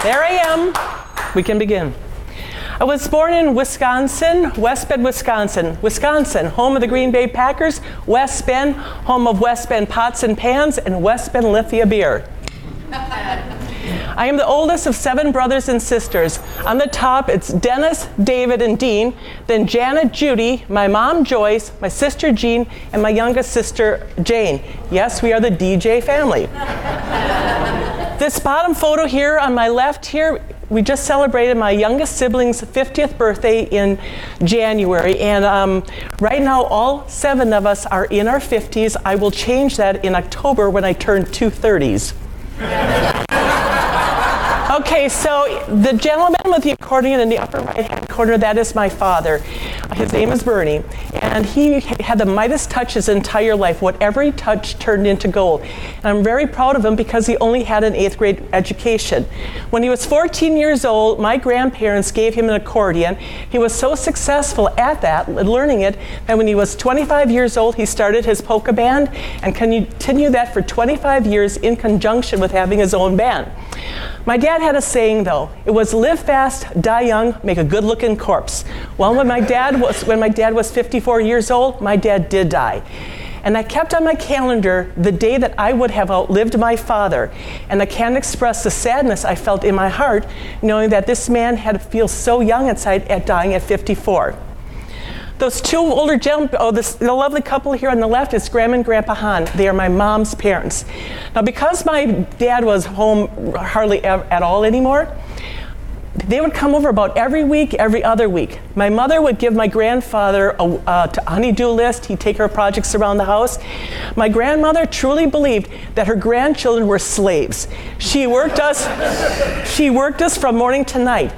There I am. We can begin. I was born in Wisconsin, West Bend, Wisconsin. Wisconsin, home of the Green Bay Packers. West Bend, home of West Bend Pots and Pans and West Bend Lithia Beer. I am the oldest of 7 brothers and sisters. On the top, it's Dennis, David, and Dean, then Janet, Judy, my mom, Joyce, my sister, Jean, and my youngest sister, Jane. Yes, we are the DJ family. This bottom photo here on my left here, we just celebrated my youngest sibling's 50th birthday in January, and right now all 7 of us are in our 50s. I will change that in October when I turn 230s. Okay, so the gentleman with the accordion in the upper right-hand corner, that is my father. His name is Bernie, and he had the Midas touch his entire life. Whatever he touched turned into gold. And I'm very proud of him because he only had an 8th grade education. When he was 14 years old, my grandparents gave him an accordion. He was so successful at that, learning it, that when he was 25 years old, he started his polka band and continued that for 25 years in conjunction with having his own band. My dad had a saying, though. It was live fast, die young, make a good-looking corpse. Well, when my dad was 54 years old, my dad did die. And I kept on my calendar the day that I would have outlived my father. And I can't express the sadness I felt in my heart knowing that this man had to feel so young inside at dying at 54. Those 2 older gentlemen, the lovely couple here on the left is Grandma and Grandpa Hahn. They are my mom's parents. Now, because my dad was home hardly at all anymore, they would come over about every week, every other week. My mother would give my grandfather a honey-do list. He'd take her projects around the house. My grandmother truly believed that her grandchildren were slaves. She worked us from morning to night.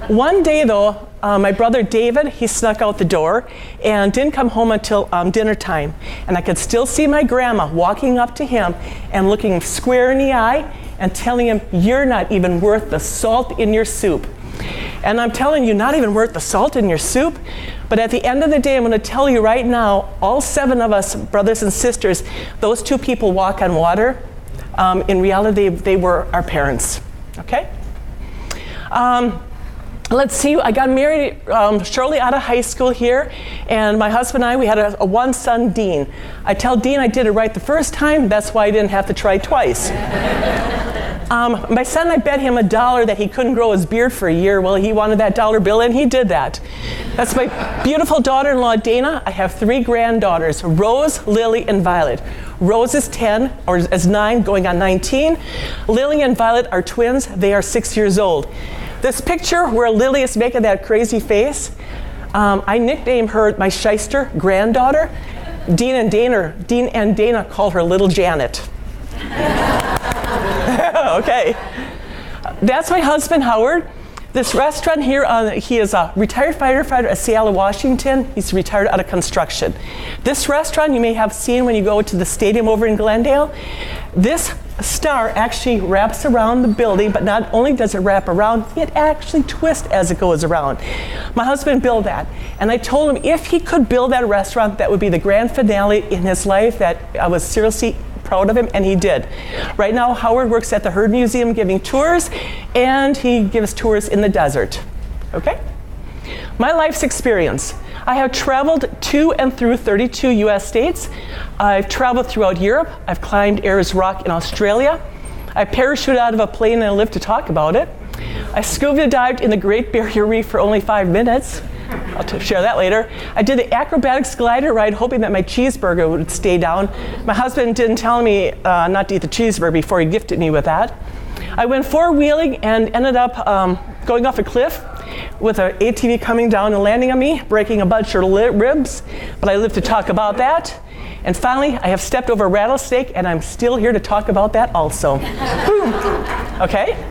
One day, though, my brother David, he snuck out the door and didn't come home until dinner time. And I could still see my grandma walking up to him and looking him square in the eye and telling him, "You're not even worth the salt in your soup." And I'm telling you, not even worth the salt in your soup. But at the end of the day, I'm going to tell you right now, all 7 of us, brothers and sisters, those 2 people walk on water. In reality, they were our parents. Okay? Let's see, I got married shortly out of high school here, and my husband and I, we had a 1 son, Dean. I tell Dean I did it right the first time, that's why I didn't have to try twice. My son, I bet him $1 that he couldn't grow his beard for a year. Well, he wanted that $1 bill, and he did that. That's my beautiful daughter-in-law, Dana. I have 3 granddaughters, Rose, Lily, and Violet. Rose is 10, or is 9, going on 19. Lily and Violet are twins. They are 6 years old. This picture where Lily is making that crazy face, I nicknamed her my shyster granddaughter. Dean and Dana call her Little Janet. Okay. That's my husband, Howard. This restaurant here, he is a retired firefighter at Seattle, Washington. He's retired out of construction. This restaurant you may have seen when you go to the stadium over in Glendale. This star actually wraps around the building, but not only does it wrap around, it actually twists as it goes around. My husband built that, and I told him if he could build that restaurant, that would be the grand finale in his life, that I was seriously proud of him, and he did. Right now, Howard works at the Heard Museum giving tours, and he gives tours in the desert. Okay? My life's experience. I have traveled to and through 32 U.S. states. I've traveled throughout Europe. I've climbed Ayers Rock in Australia. I parachuted out of a plane and I lived to talk about it. I scuba dived in the Great Barrier Reef for only 5 minutes. I'll share that later. I did the acrobatics glider ride hoping that my cheeseburger would stay down. My husband didn't tell me not to eat the cheeseburger before he gifted me with that. I went 4-wheeling and ended up going off a cliff with an ATV coming down and landing on me, breaking a bunch of ribs, but I live to talk about that. And finally, I have stepped over a rattlesnake, and I'm still here to talk about that also. Boom. Okay?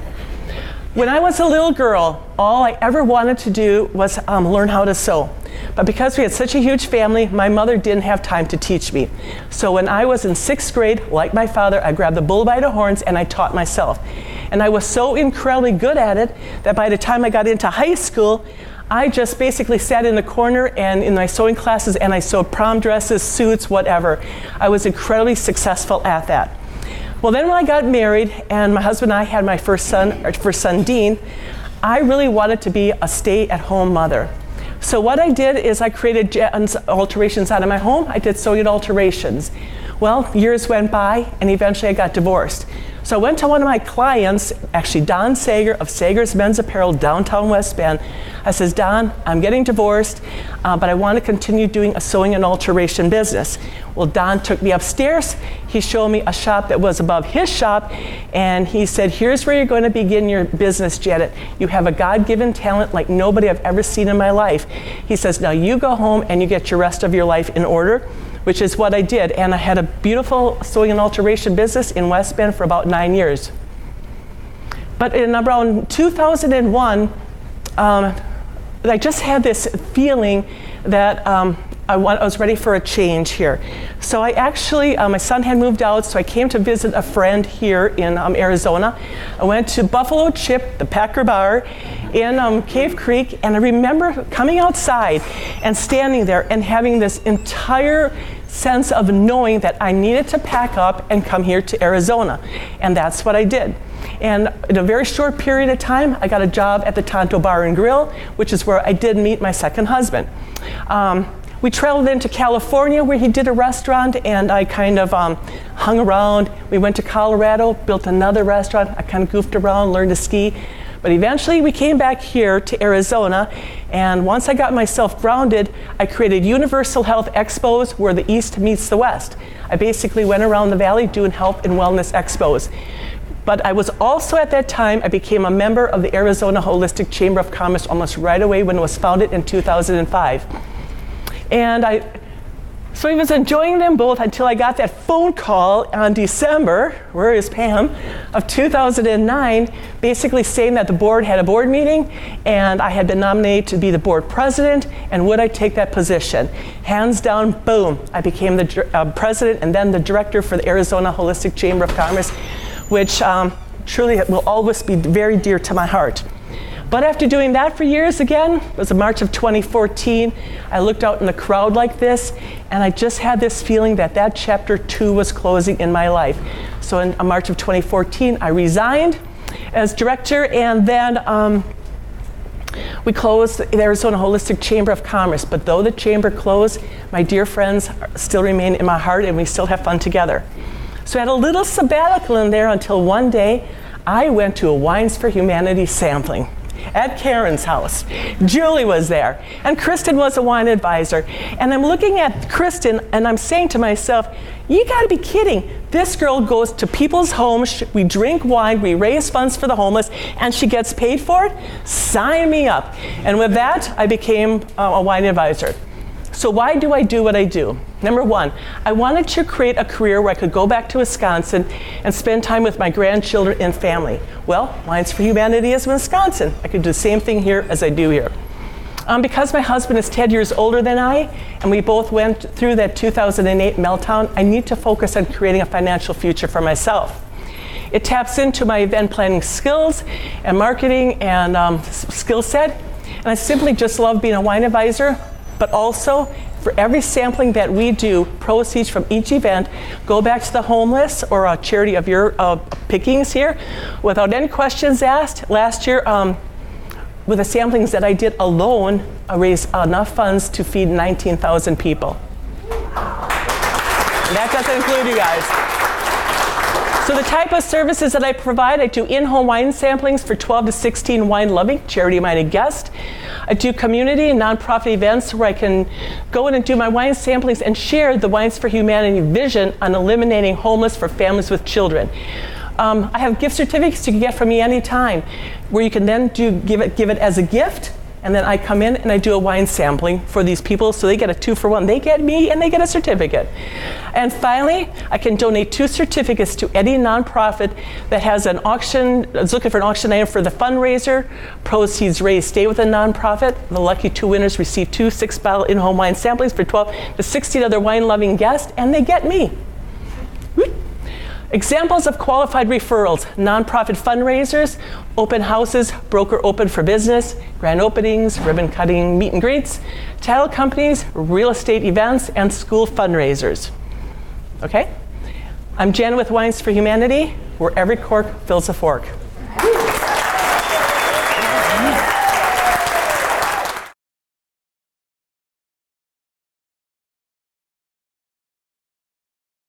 When I was a little girl, all I ever wanted to do was learn how to sew. But because we had such a huge family, my mother didn't have time to teach me. So when I was in 6th grade, like my father, I grabbed the bull by the horns and I taught myself. And I was so incredibly good at it that by the time I got into high school, I just basically sat in the corner and in my sewing classes and I sewed prom dresses, suits, whatever. I was incredibly successful at that. Well, then when I got married and my husband and I had my first son, Dean, I really wanted to be a stay-at-home mother. So what I did is I created alterations out of my home. I did sewing alterations. Well, years went by, and eventually I got divorced. So I went to one of my clients, actually Don Sager of Sager's Men's Apparel, downtown West Bend. I says, Don, I'm getting divorced, but I want to continue doing a sewing and alteration business. Well, Don took me upstairs. He showed me a shop that was above his shop, and he said, here's where you're going to begin your business, Janet. You have a God-given talent like nobody I've ever seen in my life. He says, now you go home and you get your rest of your life in order, which is what I did. And I had a beautiful sewing and alteration business in West Bend for about 9 years. But in around 2001, I just had this feeling that I was ready for a change here. So I actually, my son had moved out, so I came to visit a friend here in Arizona. I went to Buffalo Chip, the Packer Bar, in Cave Creek, and I remember coming outside and standing there and having this entire sense of knowing that I needed to pack up and come here to Arizona. And that's what I did. And in a very short period of time, I got a job at the Tonto Bar and Grill, which is where I did meet my second husband. We traveled into California where he did a restaurant, and I kind of hung around. We went to Colorado, built another restaurant. I kind of goofed around, learned to ski. But eventually we came back here to Arizona, and once I got myself grounded, I created Universal Health Expos where the East meets the West. I basically went around the valley doing health and wellness expos. But I was also at that time, I became a member of the Arizona Holistic Chamber of Commerce almost right away when it was founded in 2005. And so I was enjoying them both until I got that phone call on December, where is Pam, of 2009, basically saying that the board had a board meeting and I had been nominated to be the board president, and would I take that position? Hands down, boom, I became the president and then the director for the Arizona Holistic Chamber of Commerce, which truly will always be very dear to my heart. But after doing that for years again, it was in March of 2014, I looked out in the crowd like this, and I just had this feeling that that chapter 2 was closing in my life. So in March of 2014, I resigned as director, and then we closed the Arizona Holistic Chamber of Commerce. But though the chamber closed, my dear friends still remain in my heart, and we still have fun together. So I had a little sabbatical in there until one day I went to a Wines for Humanity sampling at Karen's house. Julie was there, and Kristen was a wine advisor. And I'm looking at Kristen, and I'm saying to myself, you gotta be kidding. This girl goes to people's homes, we drink wine, we raise funds for the homeless, and she gets paid for it? Sign me up. And with that, I became a wine advisor. So why do I do what I do? Number one, I wanted to create a career where I could go back to Wisconsin and spend time with my grandchildren and family. Well, Wines for Humanity is Wisconsin. I could do the same thing here as I do here. Because my husband is 10 years older than I, and we both went through that 2008 meltdown, I need to focus on creating a financial future for myself. It taps into my event planning skills and marketing and skill set, and I simply just love being a wine advisor. But also, for every sampling that we do, proceeds from each event go back to the homeless or a charity of your pickings here. Without any questions asked, last year, with the samplings that I did alone, I raised enough funds to feed 19,000 people. And that doesn't include you guys. So the type of services that I provide, I do in-home wine samplings for 12 to 16 wine-loving, charity-minded guests. I do community and nonprofit events where I can go in and do my wine samplings and share the Wines for Humanity vision on eliminating homeless for families with children. I have gift certificates you can get from me anytime, where you can then give it as a gift, and then I come in and I do a wine sampling for these people, so they get a 2-for-1. They get me and they get a certificate. And finally, I can donate 2 certificates to any nonprofit that has an auction, is looking for an auction item for the fundraiser. Proceeds raised stay with the nonprofit. The lucky 2 winners receive 2 6-bottle in-home wine samplings for 12 to 16 other wine-loving guests, and they get me. Examples of qualified referrals: nonprofit fundraisers, open houses, broker open for business, grand openings, ribbon cutting, meet and greets, title companies, real estate events, and school fundraisers. Okay? I'm Jan with Wines for Humanity, where every cork fills a fork.